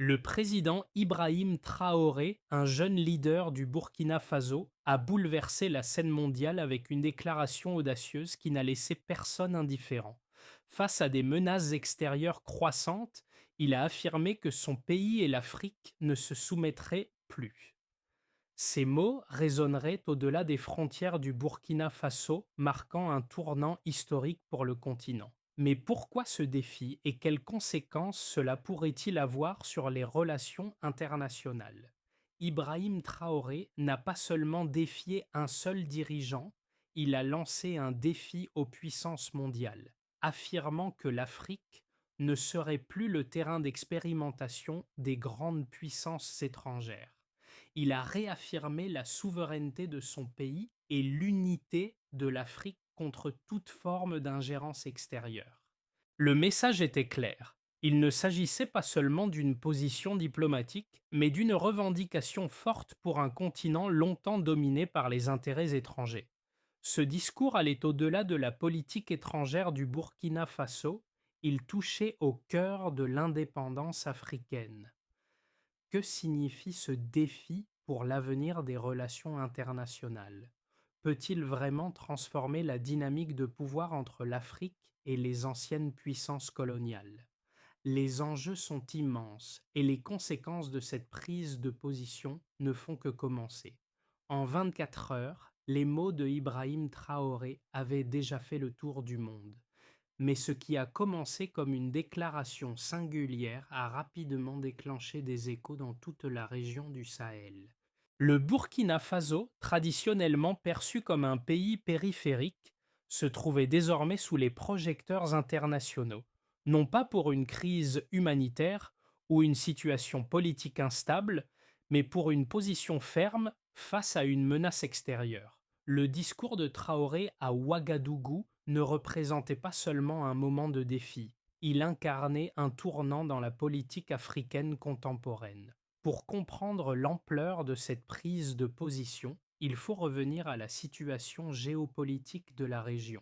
Le président Ibrahim Traoré, un jeune leader du Burkina Faso, a bouleversé la scène mondiale avec une déclaration audacieuse qui n'a laissé personne indifférent. Face à des menaces extérieures croissantes, il a affirmé que son pays et l'Afrique ne se soumettraient plus. Ces mots résonneraient au-delà des frontières du Burkina Faso, marquant un tournant historique pour le continent. Mais pourquoi ce défi et quelles conséquences cela pourrait-il avoir sur les relations internationales? Ibrahim Traoré n'a pas seulement défié un seul dirigeant, il a lancé un défi aux puissances mondiales, affirmant que l'Afrique ne serait plus le terrain d'expérimentation des grandes puissances étrangères. Il a réaffirmé la souveraineté de son pays et l'unité de l'Afrique contre toute forme d'ingérence extérieure. Le message était clair. Il ne s'agissait pas seulement d'une position diplomatique, mais d'une revendication forte pour un continent longtemps dominé par les intérêts étrangers. Ce discours allait au-delà de la politique étrangère du Burkina Faso, il touchait au cœur de l'indépendance africaine. Que signifie ce défi pour l'avenir des relations internationales? Peut-il vraiment transformer la dynamique de pouvoir entre l'Afrique et les anciennes puissances coloniales? Les enjeux sont immenses et les conséquences de cette prise de position ne font que commencer. En 24 heures, les mots de Ibrahim Traoré avaient déjà fait le tour du monde. Mais ce qui a commencé comme une déclaration singulière a rapidement déclenché des échos dans toute la région du Sahel. Le Burkina Faso, traditionnellement perçu comme un pays périphérique, se trouvait désormais sous les projecteurs internationaux, non pas pour une crise humanitaire ou une situation politique instable, mais pour une position ferme face à une menace extérieure. Le discours de Traoré à Ouagadougou ne représentait pas seulement un moment de défi, il incarnait un tournant dans la politique africaine contemporaine. Pour comprendre l'ampleur de cette prise de position, il faut revenir à la situation géopolitique de la région.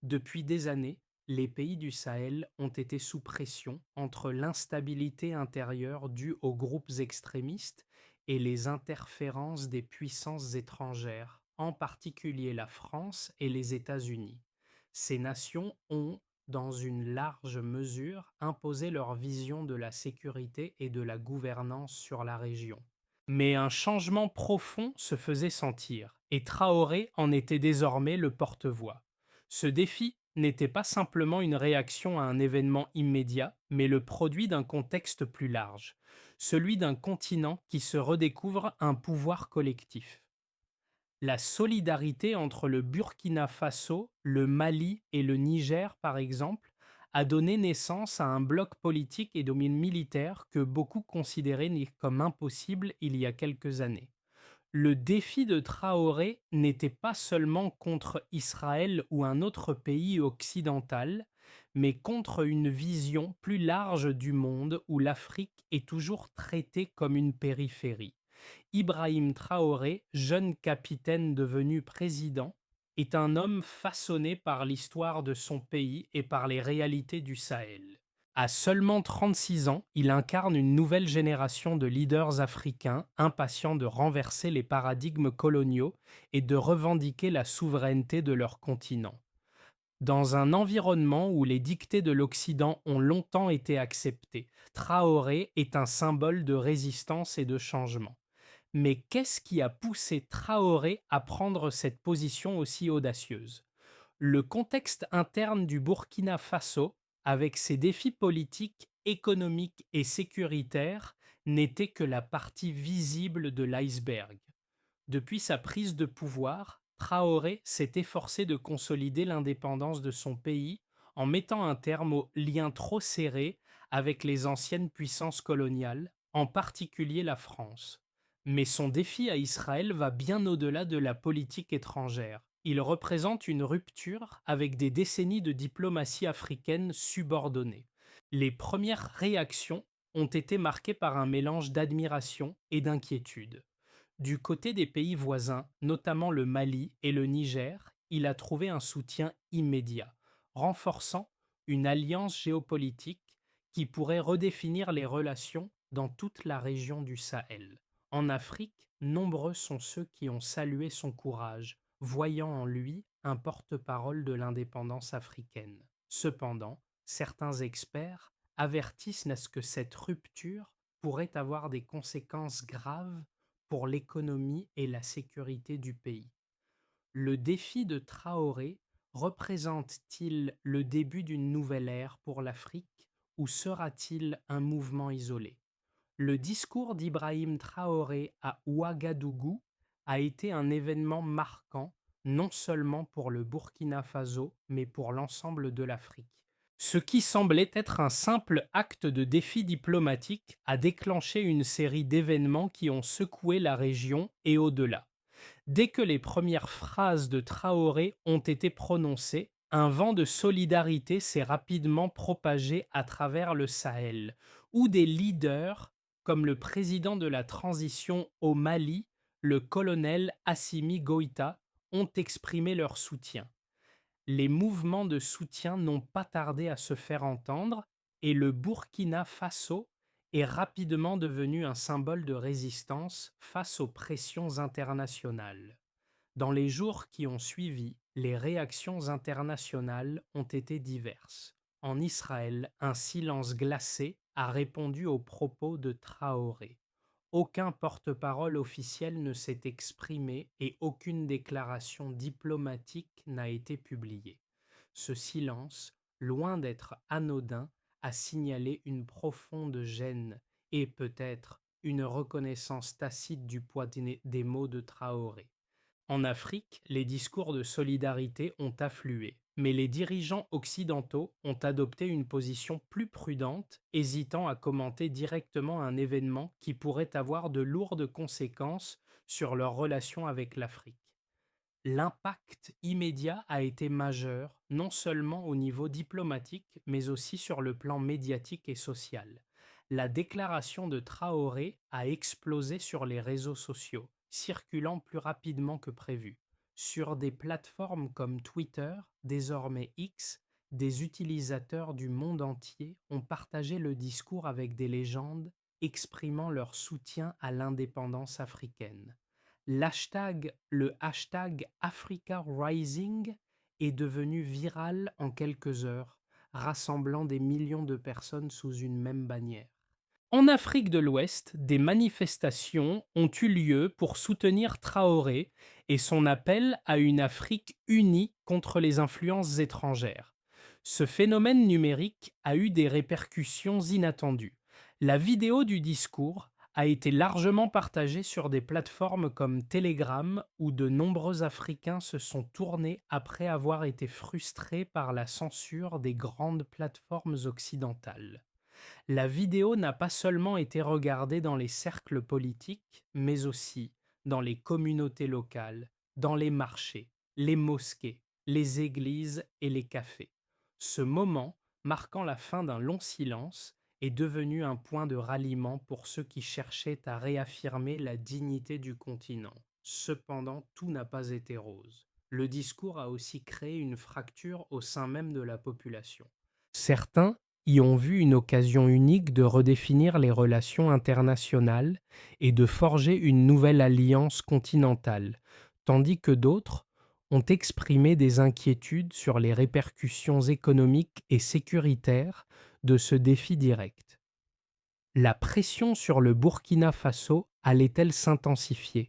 Depuis des années, les pays du Sahel ont été sous pression entre l'instabilité intérieure due aux groupes extrémistes et les interférences des puissances étrangères, en particulier la France et les États-Unis. Ces nations ont, dans une large mesure, imposé leur vision de la sécurité et de la gouvernance sur la région. Mais un changement profond se faisait sentir, et Traoré en était désormais le porte-voix. Ce défi n'était pas simplement une réaction à un événement immédiat, mais le produit d'un contexte plus large, celui d'un continent qui se redécouvre un pouvoir collectif. La solidarité entre le Burkina Faso, le Mali et le Niger, par exemple, a donné naissance à un bloc politique et domaine militaire que beaucoup considéraient comme impossible il y a quelques années. Le défi de Traoré n'était pas seulement contre Israël ou un autre pays occidental, mais contre une vision plus large du monde où l'Afrique est toujours traitée comme une périphérie. Ibrahim Traoré, jeune capitaine devenu président, est un homme façonné par l'histoire de son pays et par les réalités du Sahel. À seulement 36 ans, il incarne une nouvelle génération de leaders africains impatients de renverser les paradigmes coloniaux et de revendiquer la souveraineté de leur continent. Dans un environnement où les dictées de l'Occident ont longtemps été acceptées, Traoré est un symbole de résistance et de changement. Mais qu'est-ce qui a poussé Traoré à prendre cette position aussi audacieuse? Le contexte interne du Burkina Faso, avec ses défis politiques, économiques et sécuritaires, n'était que la partie visible de l'iceberg. Depuis sa prise de pouvoir, Traoré s'est efforcé de consolider l'indépendance de son pays en mettant un terme aux liens trop serrés avec les anciennes puissances coloniales, en particulier la France. Mais son défi à Israël va bien au-delà de la politique étrangère. Il représente une rupture avec des décennies de diplomatie africaine subordonnée. Les premières réactions ont été marquées par un mélange d'admiration et d'inquiétude. Du côté des pays voisins, notamment le Mali et le Niger, il a trouvé un soutien immédiat, renforçant une alliance géopolitique qui pourrait redéfinir les relations dans toute la région du Sahel. En Afrique, nombreux sont ceux qui ont salué son courage, voyant en lui un porte-parole de l'indépendance africaine. Cependant, certains experts avertissent à ce que cette rupture pourrait avoir des conséquences graves pour l'économie et la sécurité du pays. Le défi de Traoré représente-t-il le début d'une nouvelle ère pour l'Afrique ou sera-t-il un mouvement isolé? Le discours d'Ibrahim Traoré à Ouagadougou a été un événement marquant non seulement pour le Burkina Faso, mais pour l'ensemble de l'Afrique. Ce qui semblait être un simple acte de défi diplomatique a déclenché une série d'événements qui ont secoué la région et au-delà. Dès que les premières phrases de Traoré ont été prononcées, un vent de solidarité s'est rapidement propagé à travers le Sahel, où des leaders, comme le président de la transition au Mali, le colonel Assimi Goïta, ont exprimé leur soutien. Les mouvements de soutien n'ont pas tardé à se faire entendre et le Burkina Faso est rapidement devenu un symbole de résistance face aux pressions internationales. Dans les jours qui ont suivi, les réactions internationales ont été diverses. En Israël, un silence glacé a répondu aux propos de Traoré. Aucun porte-parole officiel ne s'est exprimé et aucune déclaration diplomatique n'a été publiée. Ce silence, loin d'être anodin, a signalé une profonde gêne et peut-être une reconnaissance tacite du poids des mots de Traoré. En Afrique, les discours de solidarité ont afflué, mais les dirigeants occidentaux ont adopté une position plus prudente, hésitant à commenter directement un événement qui pourrait avoir de lourdes conséquences sur leurs relations avec l'Afrique. L'impact immédiat a été majeur, non seulement au niveau diplomatique, mais aussi sur le plan médiatique et social. La déclaration de Traoré a explosé sur les réseaux sociaux, circulant plus rapidement que prévu. Sur des plateformes comme Twitter, désormais X, des utilisateurs du monde entier ont partagé le discours avec des légendes exprimant leur soutien à l'indépendance africaine. Le hashtag Africa Rising est devenu viral en quelques heures, rassemblant des millions de personnes sous une même bannière. En Afrique de l'Ouest, des manifestations ont eu lieu pour soutenir Traoré et son appel à une Afrique unie contre les influences étrangères. Ce phénomène numérique a eu des répercussions inattendues. La vidéo du discours a été largement partagée sur des plateformes comme Telegram où de nombreux Africains se sont tournés après avoir été frustrés par la censure des grandes plateformes occidentales. La vidéo n'a pas seulement été regardée dans les cercles politiques, mais aussi dans les communautés locales, dans les marchés, les mosquées, les églises et les cafés. Ce moment, marquant la fin d'un long silence, est devenu un point de ralliement pour ceux qui cherchaient à réaffirmer la dignité du continent. Cependant, tout n'a pas été rose. Le discours a aussi créé une fracture au sein même de la population. Certains y ont vu une occasion unique de redéfinir les relations internationales et de forger une nouvelle alliance continentale, tandis que d'autres ont exprimé des inquiétudes sur les répercussions économiques et sécuritaires de ce défi direct. La pression sur le Burkina Faso allait-elle s'intensifier?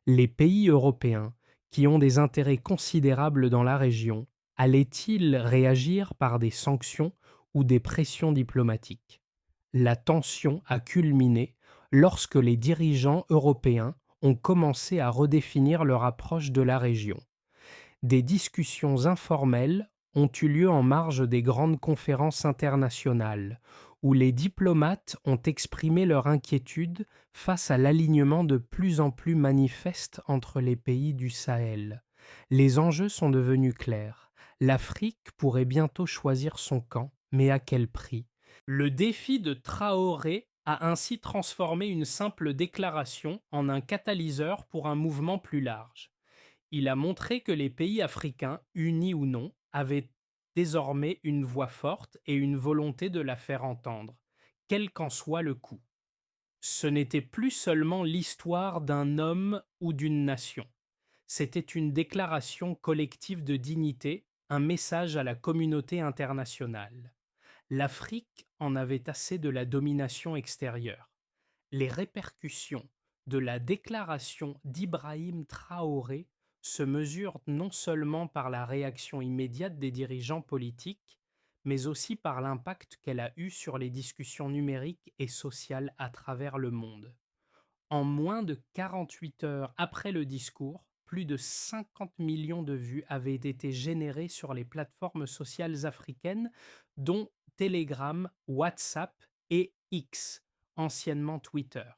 Les pays européens, qui ont des intérêts considérables dans la région, allaient-ils réagir par des sanctions ou des pressions diplomatiques? La tension a culminé lorsque les dirigeants européens ont commencé à redéfinir leur approche de la région. Des discussions informelles ont eu lieu en marge des grandes conférences internationales, où les diplomates ont exprimé leur inquiétude face à l'alignement de plus en plus manifeste entre les pays du Sahel. Les enjeux sont devenus clairs. L'Afrique pourrait bientôt choisir son camp, mais à quel prix? Le défi de Traoré a ainsi transformé une simple déclaration en un catalyseur pour un mouvement plus large. Il a montré que les pays africains, unis ou non, avaient désormais une voix forte et une volonté de la faire entendre, quel qu'en soit le coût. Ce n'était plus seulement l'histoire d'un homme ou d'une nation. C'était une déclaration collective de dignité, un message à la communauté internationale. L'Afrique en avait assez de la domination extérieure. Les répercussions de la déclaration d'Ibrahim Traoré se mesurent non seulement par la réaction immédiate des dirigeants politiques, mais aussi par l'impact qu'elle a eu sur les discussions numériques et sociales à travers le monde. En moins de 48 heures après le discours, plus de 50 millions de vues avaient été générées sur les plateformes sociales africaines, dont Telegram, WhatsApp et X, anciennement Twitter.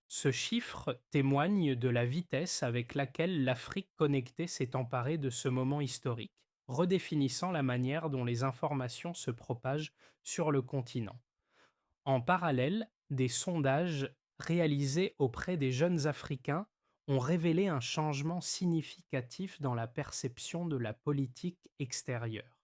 Ce chiffre témoigne de la vitesse avec laquelle l'Afrique connectée s'est emparée de ce moment historique, redéfinissant la manière dont les informations se propagent sur le continent. En parallèle, des sondages réalisés auprès des jeunes Africains ont révélé un changement significatif dans la perception de la politique extérieure.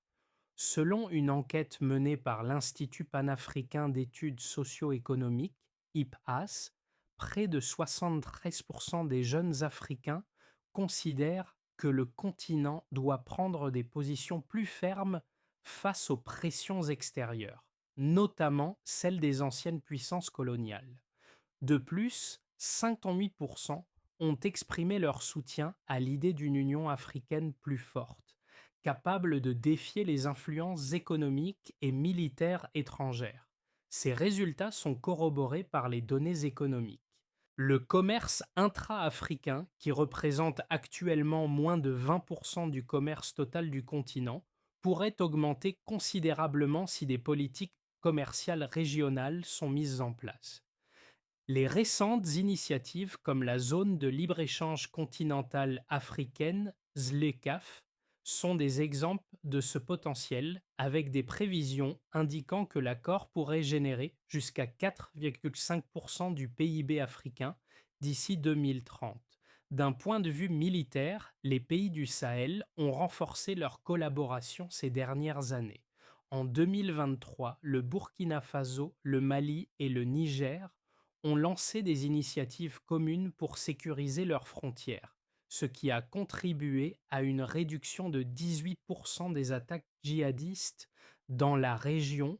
Selon une enquête menée par l'Institut panafricain d'études socio-économiques, IPAS, près de 73% des jeunes Africains considèrent que le continent doit prendre des positions plus fermes face aux pressions extérieures, notamment celles des anciennes puissances coloniales. De plus, 58% ont exprimé leur soutien à l'idée d'une Union africaine plus forte, capable de défier les influences économiques et militaires étrangères. Ces résultats sont corroborés par les données économiques. Le commerce intra-africain, qui représente actuellement moins de 20% du commerce total du continent, pourrait augmenter considérablement si des politiques commerciales régionales sont mises en place. Les récentes initiatives comme la zone de libre-échange continentale africaine, ZLECAf, sont des exemples de ce potentiel, avec des prévisions indiquant que l'accord pourrait générer jusqu'à 4,5% du PIB africain d'ici 2030. D'un point de vue militaire, les pays du Sahel ont renforcé leur collaboration ces dernières années. En 2023, le Burkina Faso, le Mali et le Niger ont lancé des initiatives communes pour sécuriser leurs frontières, ce qui a contribué à une réduction de 18% des attaques djihadistes dans la région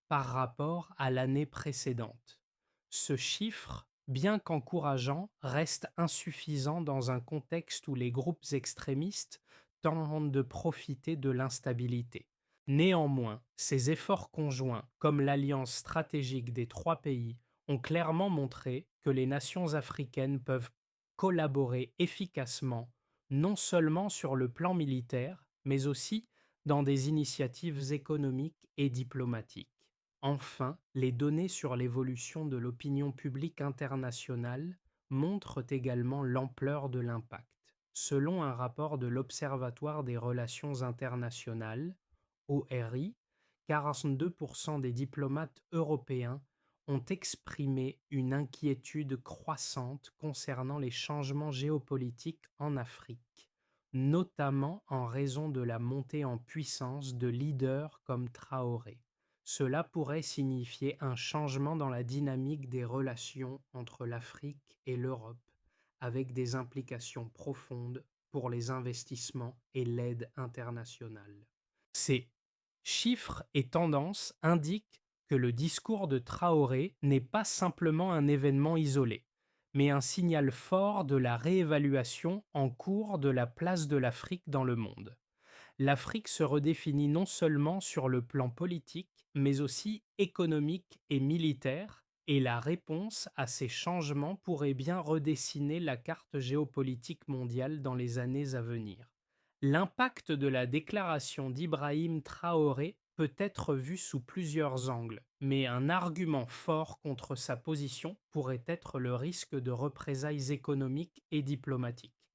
par rapport à l'année précédente. Ce chiffre, bien qu'encourageant, reste insuffisant dans un contexte où les groupes extrémistes tentent de profiter de l'instabilité. Néanmoins, ces efforts conjoints, comme l'alliance stratégique des trois pays, ont clairement montré que les nations africaines peuvent collaborer efficacement, non seulement sur le plan militaire, mais aussi dans des initiatives économiques et diplomatiques. Enfin, les données sur l'évolution de l'opinion publique internationale montrent également l'ampleur de l'impact. Selon un rapport de l'Observatoire des relations internationales, ORI, 42% des diplomates européens ont exprimé une inquiétude croissante concernant les changements géopolitiques en Afrique, notamment en raison de la montée en puissance de leaders comme Traoré. Cela pourrait signifier un changement dans la dynamique des relations entre l'Afrique et l'Europe, avec des implications profondes pour les investissements et l'aide internationale. Ces chiffres et tendances indiquent que le discours de Traoré n'est pas simplement un événement isolé, mais un signal fort de la réévaluation en cours de la place de l'Afrique dans le monde. L'Afrique se redéfinit non seulement sur le plan politique, mais aussi économique et militaire, et la réponse à ces changements pourrait bien redessiner la carte géopolitique mondiale dans les années à venir. L'impact de la déclaration d'Ibrahim Traoré peut être vu sous plusieurs angles, mais un argument fort contre sa position pourrait être le risque de représailles économiques et diplomatiques.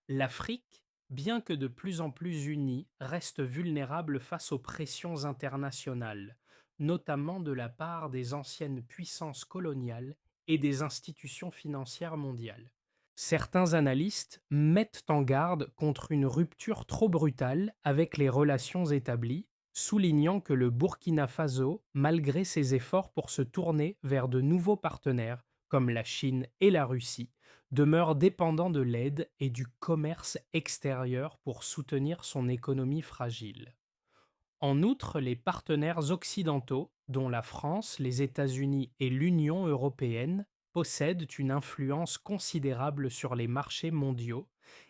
L'Afrique, bien que de plus en plus unie, reste vulnérable face aux pressions internationales, notamment de la part des anciennes puissances coloniales et des institutions financières mondiales. Certains analystes mettent en garde contre une rupture trop brutale avec les relations établies, soulignant que le Burkina Faso, malgré ses efforts pour se tourner vers de nouveaux partenaires, comme la Chine et la Russie, demeure dépendant de l'aide et du commerce extérieur pour soutenir son économie fragile. En outre, les partenaires occidentaux, dont la France, les États-Unis et l'Union européenne, possèdent une influence considérable sur les marchés mondiaux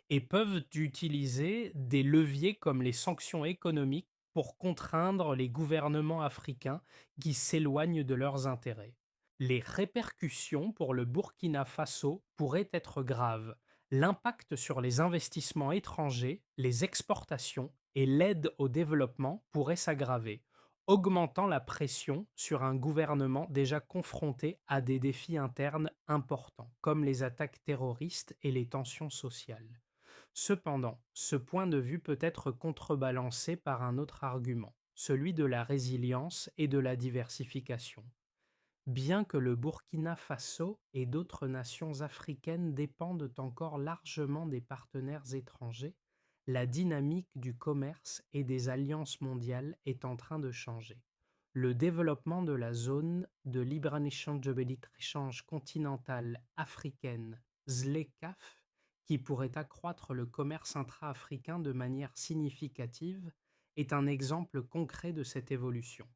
et peuvent utiliser des leviers comme les sanctions économiques pour contraindre les gouvernements africains qui s'éloignent de leurs intérêts. Les répercussions pour le Burkina Faso pourraient être graves. L'impact sur les investissements étrangers, les exportations et l'aide au développement pourrait s'aggraver, augmentant la pression sur un gouvernement déjà confronté à des défis internes importants, comme les attaques terroristes et les tensions sociales. Cependant, ce point de vue peut être contrebalancé par un autre argument, celui de la résilience et de la diversification. Bien que le Burkina Faso et d'autres nations africaines dépendent encore largement des partenaires étrangers, la dynamique du commerce et des alliances mondiales est en train de changer. Le développement de la zone de libre-échange de libre-échange continentale africaine, ZLECAf, qui pourrait accroître le commerce intra-africain de manière significative, est un exemple concret de cette évolution.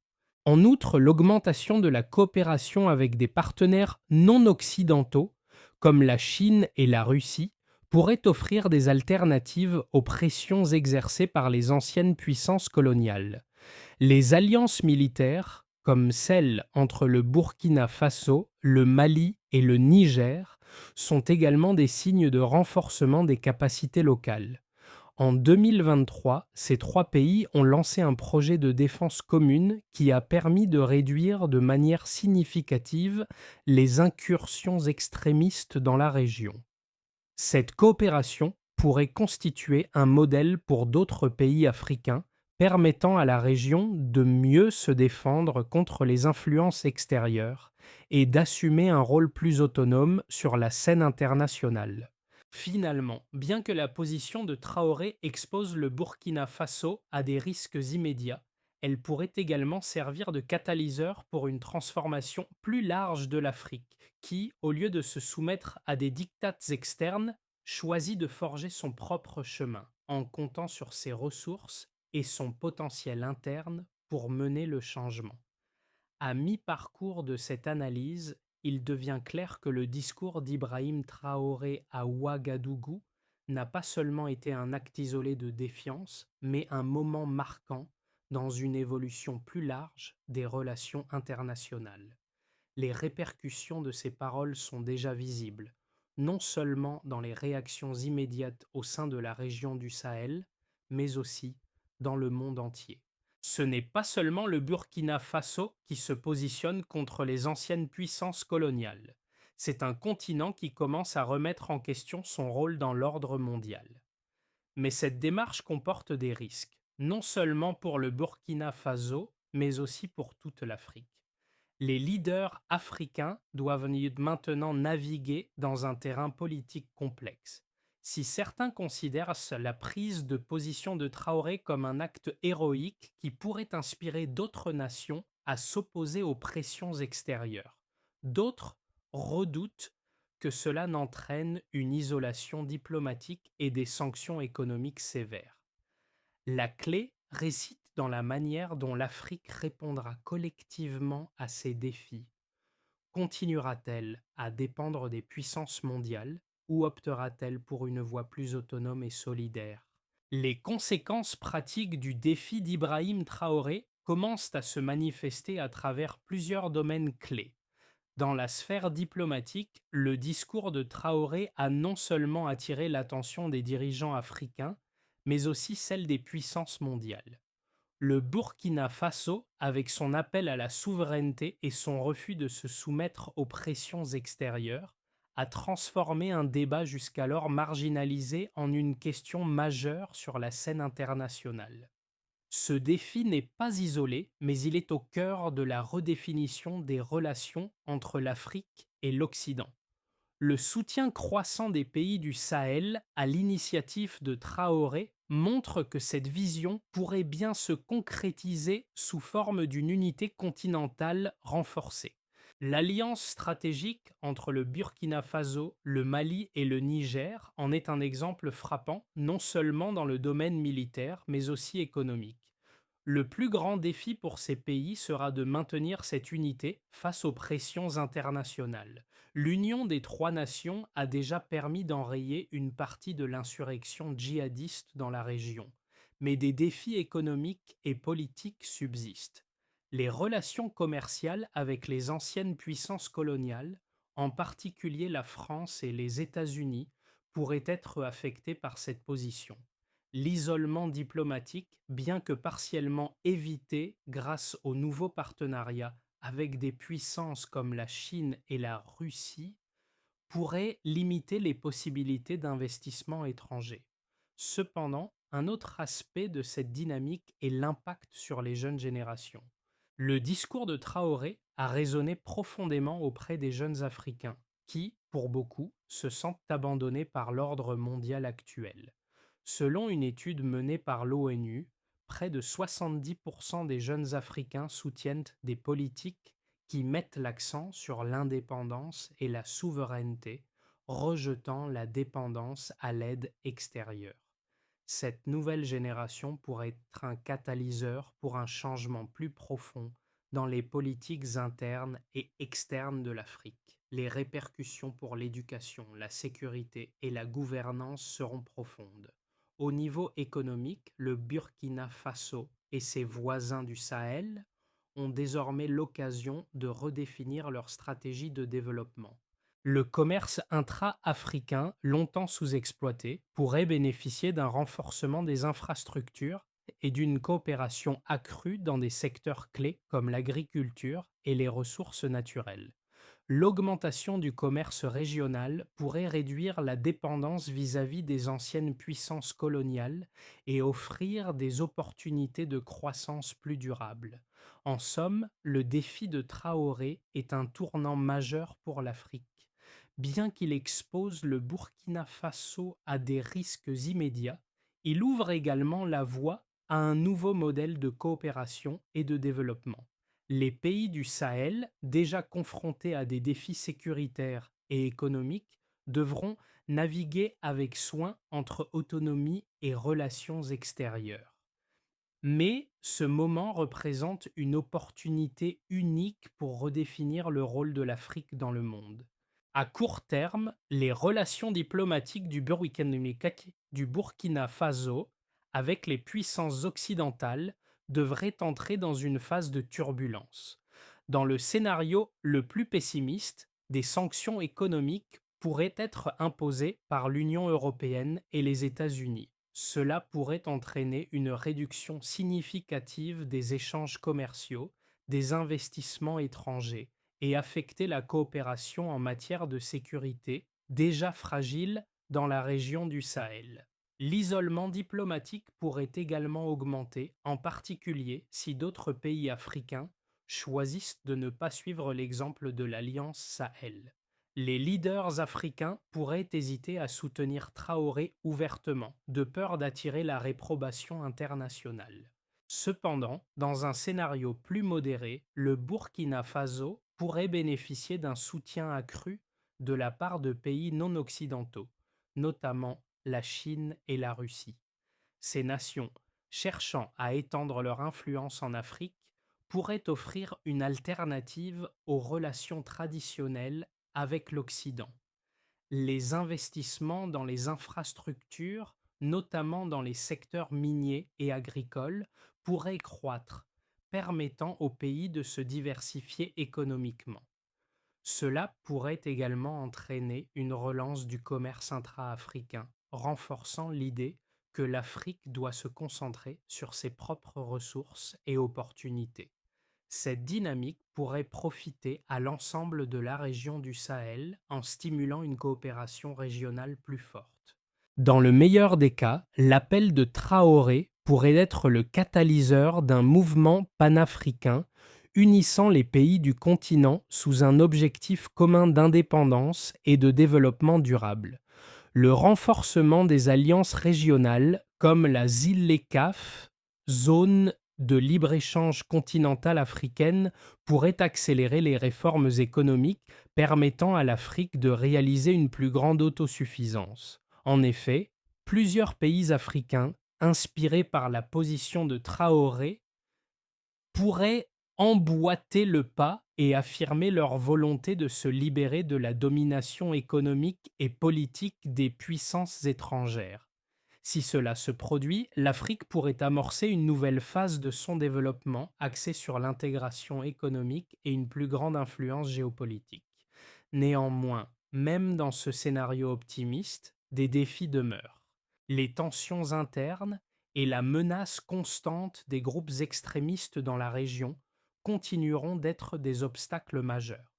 En outre, l'augmentation de la coopération avec des partenaires non occidentaux, comme la Chine et la Russie, pourrait offrir des alternatives aux pressions exercées par les anciennes puissances coloniales. Les alliances militaires, comme celle entre le Burkina Faso, le Mali et le Niger, sont également des signes de renforcement des capacités locales. En 2023, ces trois pays ont lancé un projet de défense commune qui a permis de réduire de manière significative les incursions extrémistes dans la région. Cette coopération pourrait constituer un modèle pour d'autres pays africains, permettant à la région de mieux se défendre contre les influences extérieures et d'assumer un rôle plus autonome sur la scène internationale. Finalement, bien que la position de Traoré expose le Burkina Faso à des risques immédiats, elle pourrait également servir de catalyseur pour une transformation plus large de l'Afrique, qui, au lieu de se soumettre à des diktats externes, choisit de forger son propre chemin, en comptant sur ses ressources et son potentiel interne pour mener le changement. À mi-parcours de cette analyse, il devient clair que le discours d'Ibrahim Traoré à Ouagadougou n'a pas seulement été un acte isolé de défiance, mais un moment marquant dans une évolution plus large des relations internationales. Les répercussions de ces paroles sont déjà visibles, non seulement dans les réactions immédiates au sein de la région du Sahel, mais aussi dans le monde entier. Ce n'est pas seulement le Burkina Faso qui se positionne contre les anciennes puissances coloniales. C'est un continent qui commence à remettre en question son rôle dans l'ordre mondial. Mais cette démarche comporte des risques, non seulement pour le Burkina Faso, mais aussi pour toute l'Afrique. Les leaders africains doivent maintenant naviguer dans un terrain politique complexe. Si certains considèrent la prise de position de Traoré comme un acte héroïque qui pourrait inspirer d'autres nations à s'opposer aux pressions extérieures, d'autres redoutent que cela n'entraîne une isolation diplomatique et des sanctions économiques sévères. La clé réside dans la manière dont l'Afrique répondra collectivement à ces défis. Continuera-t-elle à dépendre des puissances mondiales ou optera-t-elle pour une voie plus autonome et solidaire? Les conséquences pratiques du défi d'Ibrahim Traoré commencent à se manifester à travers plusieurs domaines clés. Dans la sphère diplomatique, le discours de Traoré a non seulement attiré l'attention des dirigeants africains, mais aussi celle des puissances mondiales. Le Burkina Faso, avec son appel à la souveraineté et son refus de se soumettre aux pressions extérieures, a transformé un débat jusqu'alors marginalisé en une question majeure sur la scène internationale. Ce défi n'est pas isolé, mais il est au cœur de la redéfinition des relations entre l'Afrique et l'Occident. Le soutien croissant des pays du Sahel à l'initiative de Traoré montre que cette vision pourrait bien se concrétiser sous forme d'une unité continentale renforcée. L'alliance stratégique entre le Burkina Faso, le Mali et le Niger en est un exemple frappant, non seulement dans le domaine militaire, mais aussi économique. Le plus grand défi pour ces pays sera de maintenir cette unité face aux pressions internationales. L'union des trois nations a déjà permis d'enrayer une partie de l'insurrection djihadiste dans la région, mais des défis économiques et politiques subsistent. Les relations commerciales avec les anciennes puissances coloniales, en particulier la France et les États-Unis, pourraient être affectées par cette position. L'isolement diplomatique, bien que partiellement évité grâce aux nouveaux partenariats avec des puissances comme la Chine et la Russie, pourrait limiter les possibilités d'investissement étranger. Cependant, un autre aspect de cette dynamique est l'impact sur les jeunes générations. Le discours de Traoré a résonné profondément auprès des jeunes Africains, qui, pour beaucoup, se sentent abandonnés par l'ordre mondial actuel. Selon une étude menée par l'ONU, près de 70% des jeunes Africains soutiennent des politiques qui mettent l'accent sur l'indépendance et la souveraineté, rejetant la dépendance à l'aide extérieure. Cette nouvelle génération pourrait être un catalyseur pour un changement plus profond dans les politiques internes et externes de l'Afrique. Les répercussions pour l'éducation, la sécurité et la gouvernance seront profondes. Au niveau économique, le Burkina Faso et ses voisins du Sahel ont désormais l'occasion de redéfinir leur stratégie de développement. Le commerce intra-africain, longtemps sous-exploité, pourrait bénéficier d'un renforcement des infrastructures et d'une coopération accrue dans des secteurs clés comme l'agriculture et les ressources naturelles. L'augmentation du commerce régional pourrait réduire la dépendance vis-à-vis des anciennes puissances coloniales et offrir des opportunités de croissance plus durables. En somme, le défi de Traoré est un tournant majeur pour l'Afrique. Bien qu'il expose le Burkina Faso à des risques immédiats, il ouvre également la voie à un nouveau modèle de coopération et de développement. Les pays du Sahel, déjà confrontés à des défis sécuritaires et économiques, devront naviguer avec soin entre autonomie et relations extérieures. Mais ce moment représente une opportunité unique pour redéfinir le rôle de l'Afrique dans le monde. À court terme, les relations diplomatiques du Burkina Faso avec les puissances occidentales devraient entrer dans une phase de turbulence. Dans le scénario le plus pessimiste, des sanctions économiques pourraient être imposées par l'Union européenne et les États-Unis. Cela pourrait entraîner une réduction significative des échanges commerciaux, des investissements étrangers et affecter la coopération en matière de sécurité, déjà fragile dans la région du Sahel. L'isolement diplomatique pourrait également augmenter, en particulier si d'autres pays africains choisissent de ne pas suivre l'exemple de l'Alliance Sahel. Les leaders africains pourraient hésiter à soutenir Traoré ouvertement, de peur d'attirer la réprobation internationale. Cependant, dans un scénario plus modéré, le Burkina Faso pourrait bénéficier d'un soutien accru de la part de pays non occidentaux, notamment la Chine et la Russie. Ces nations, cherchant à étendre leur influence en Afrique, pourraient offrir une alternative aux relations traditionnelles avec l'Occident. Les investissements dans les infrastructures, notamment dans les secteurs miniers et agricoles, pourraient croître, permettant au pays de se diversifier économiquement. Cela pourrait également entraîner une relance du commerce intra-africain, renforçant l'idée que l'Afrique doit se concentrer sur ses propres ressources et opportunités. Cette dynamique pourrait profiter à l'ensemble de la région du Sahel en stimulant une coopération régionale plus forte. Dans le meilleur des cas, l'appel de Traoré pourrait être le catalyseur d'un mouvement panafricain unissant les pays du continent sous un objectif commun d'indépendance et de développement durable. Le renforcement des alliances régionales comme la ZLECAf, zone de libre-échange continentale africaine pourrait accélérer les réformes économiques permettant à l'Afrique de réaliser une plus grande autosuffisance. En effet, plusieurs pays africains, inspirés par la position de Traoré, pourraient emboîter le pas et affirmer leur volonté de se libérer de la domination économique et politique des puissances étrangères. Si cela se produit, l'Afrique pourrait amorcer une nouvelle phase de son développement axée sur l'intégration économique et une plus grande influence géopolitique. Néanmoins, même dans ce scénario optimiste, des défis demeurent. Les tensions internes et la menace constante des groupes extrémistes dans la région continueront d'être des obstacles majeurs.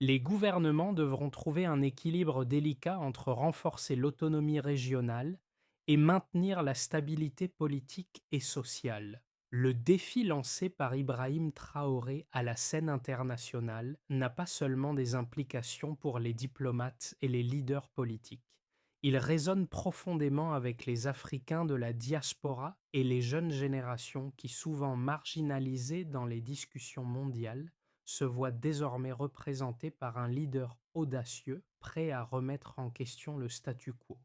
Les gouvernements devront trouver un équilibre délicat entre renforcer l'autonomie régionale et maintenir la stabilité politique et sociale. Le défi lancé par Ibrahim Traoré à la scène internationale n'a pas seulement des implications pour les diplomates et les leaders politiques. Il résonne profondément avec les Africains de la diaspora et les jeunes générations qui, souvent marginalisées dans les discussions mondiales, se voient désormais représentées par un leader audacieux, prêt à remettre en question le statu quo.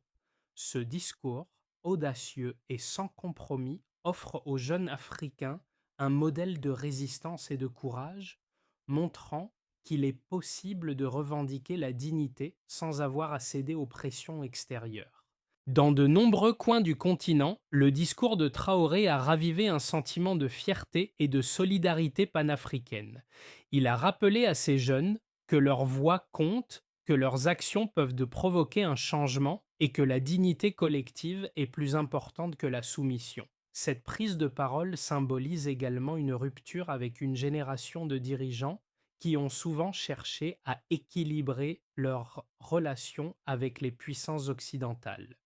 Ce discours, audacieux et sans compromis, offre aux jeunes Africains un modèle de résistance et de courage, montrant qu'il est possible de revendiquer la dignité sans avoir à céder aux pressions extérieures. Dans de nombreux coins du continent, le discours de Traoré a ravivé un sentiment de fierté et de solidarité panafricaine. Il a rappelé à ces jeunes que leur voix compte, que leurs actions peuvent de provoquer un changement et que la dignité collective est plus importante que la soumission. Cette prise de parole symbolise également une rupture avec une génération de dirigeants qui ont souvent cherché à équilibrer leurs relations avec les puissances occidentales.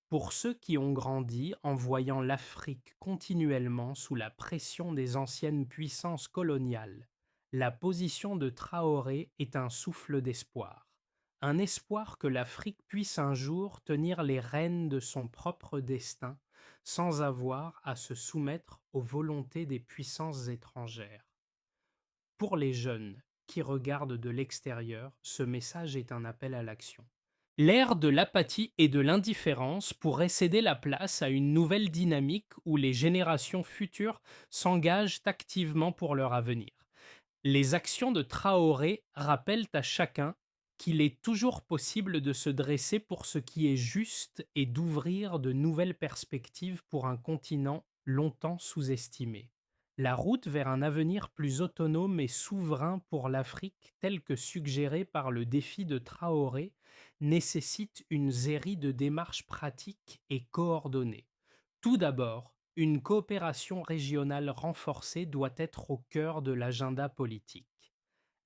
Pour ceux qui ont grandi en voyant l'Afrique continuellement sous la pression des anciennes puissances coloniales, la position de Traoré est un souffle d'espoir. Un espoir que l'Afrique puisse un jour tenir les rênes de son propre destin sans avoir à se soumettre aux volontés des puissances étrangères. Pour les jeunes qui regardent de l'extérieur, ce message est un appel à l'action. L'ère de l'apathie et de l'indifférence pourrait céder la place à une nouvelle dynamique où les générations futures s'engagent activement pour leur avenir. Les actions de Traoré rappellent à chacun qu'il est toujours possible de se dresser pour ce qui est juste et d'ouvrir de nouvelles perspectives pour un continent longtemps sous-estimé. La route vers un avenir plus autonome et souverain pour l'Afrique, telle que suggérée par le défi de Traoré, nécessite une série de démarches pratiques et coordonnées. Tout d'abord, une coopération régionale renforcée doit être au cœur de l'agenda politique.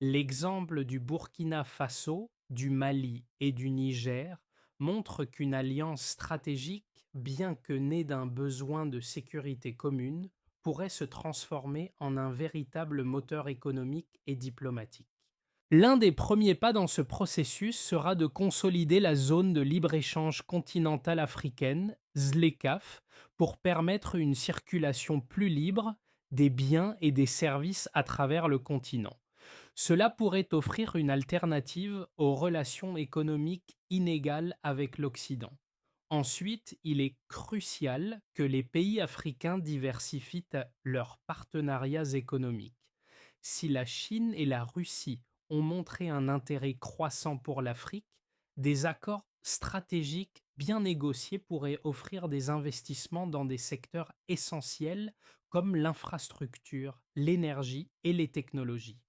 L'exemple du Burkina Faso, du Mali et du Niger montre qu'une alliance stratégique, bien que née d'un besoin de sécurité commune, pourrait se transformer en un véritable moteur économique et diplomatique. L'un des premiers pas dans ce processus sera de consolider la zone de libre-échange continentale africaine, ZLECAf, pour permettre une circulation plus libre des biens et des services à travers le continent. Cela pourrait offrir une alternative aux relations économiques inégales avec l'Occident. Ensuite, il est crucial que les pays africains diversifient leurs partenariats économiques. Si la Chine et la Russie ont montré un intérêt croissant pour l'Afrique, des accords stratégiques bien négociés pourraient offrir des investissements dans des secteurs essentiels comme l'infrastructure, l'énergie et les technologies.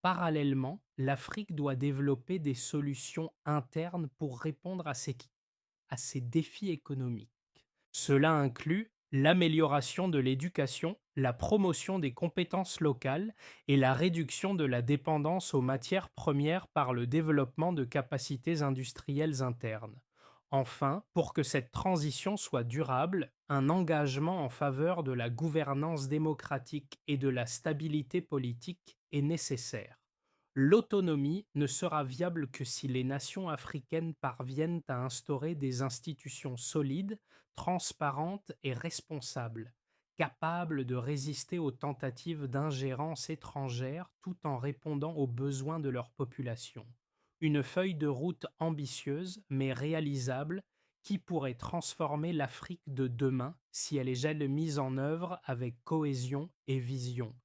Parallèlement, l'Afrique doit développer des solutions internes pour répondre à ces défis économiques. Cela inclut l'amélioration de l'éducation, la promotion des compétences locales et la réduction de la dépendance aux matières premières par le développement de capacités industrielles internes. Enfin, pour que cette transition soit durable, un engagement en faveur de la gouvernance démocratique et de la stabilité politique est nécessaire. L'autonomie ne sera viable que si les nations africaines parviennent à instaurer des institutions solides, transparentes et responsables, capable de résister aux tentatives d'ingérence étrangère tout en répondant aux besoins de leur population. Une feuille de route ambitieuse mais réalisable qui pourrait transformer l'Afrique de demain si elle est jamais mise en œuvre avec cohésion et vision.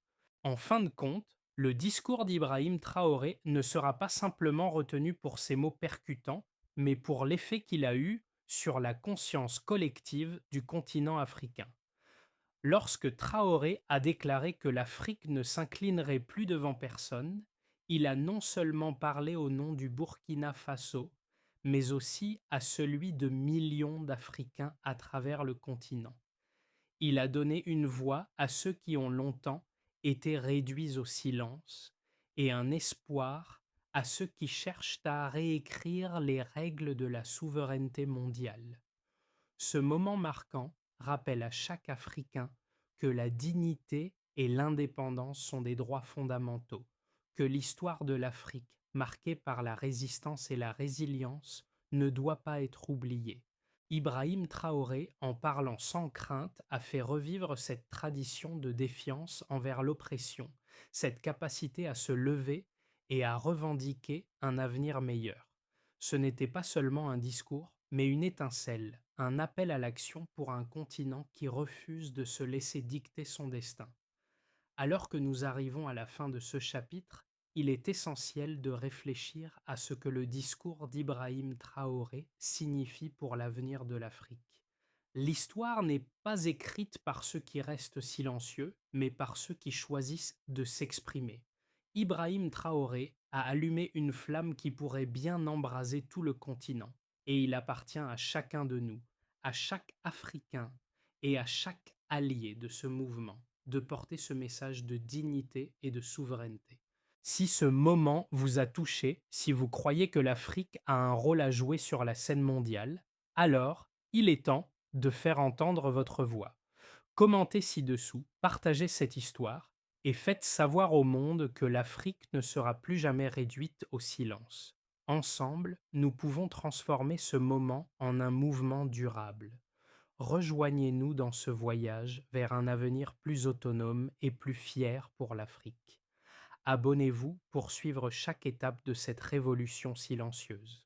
En fin de compte, le discours d'Ibrahim Traoré ne sera pas simplement retenu pour ses mots percutants, mais pour l'effet qu'il a eu sur la conscience collective du continent africain. Lorsque Traoré a déclaré que l'Afrique ne s'inclinerait plus devant personne, il a non seulement parlé au nom du Burkina Faso, mais aussi à celui de millions d'Africains à travers le continent. Il a donné une voix à ceux qui ont longtemps été réduits au silence et un espoir à ceux qui cherchent à réécrire les règles de la souveraineté mondiale. Ce moment marquant rappelle à chaque Africain que la dignité et l'indépendance sont des droits fondamentaux, que l'histoire de l'Afrique, marquée par la résistance et la résilience, ne doit pas être oubliée. Ibrahim Traoré, en parlant sans crainte, a fait revivre cette tradition de défiance envers l'oppression, cette capacité à se lever et à revendiquer un avenir meilleur. Ce n'était pas seulement un discours, mais une étincelle, un appel à l'action pour un continent qui refuse de se laisser dicter son destin. Alors que nous arrivons à la fin de ce chapitre, il est essentiel de réfléchir à ce que le discours d'Ibrahim Traoré signifie pour l'avenir de l'Afrique. L'histoire n'est pas écrite par ceux qui restent silencieux, mais par ceux qui choisissent de s'exprimer. Ibrahim Traoré a allumé une flamme qui pourrait bien embraser tout le continent, et il appartient à chacun de nous, à chaque Africain et à chaque allié de ce mouvement de porter ce message de dignité et de souveraineté. Si ce moment vous a touché, si vous croyez que l'Afrique a un rôle à jouer sur la scène mondiale, alors il est temps de faire entendre votre voix. Commentez ci-dessous, partagez cette histoire et faites savoir au monde que l'Afrique ne sera plus jamais réduite au silence. Ensemble, nous pouvons transformer ce moment en un mouvement durable. Rejoignez-nous dans ce voyage vers un avenir plus autonome et plus fier pour l'Afrique. Abonnez-vous pour suivre chaque étape de cette révolution silencieuse.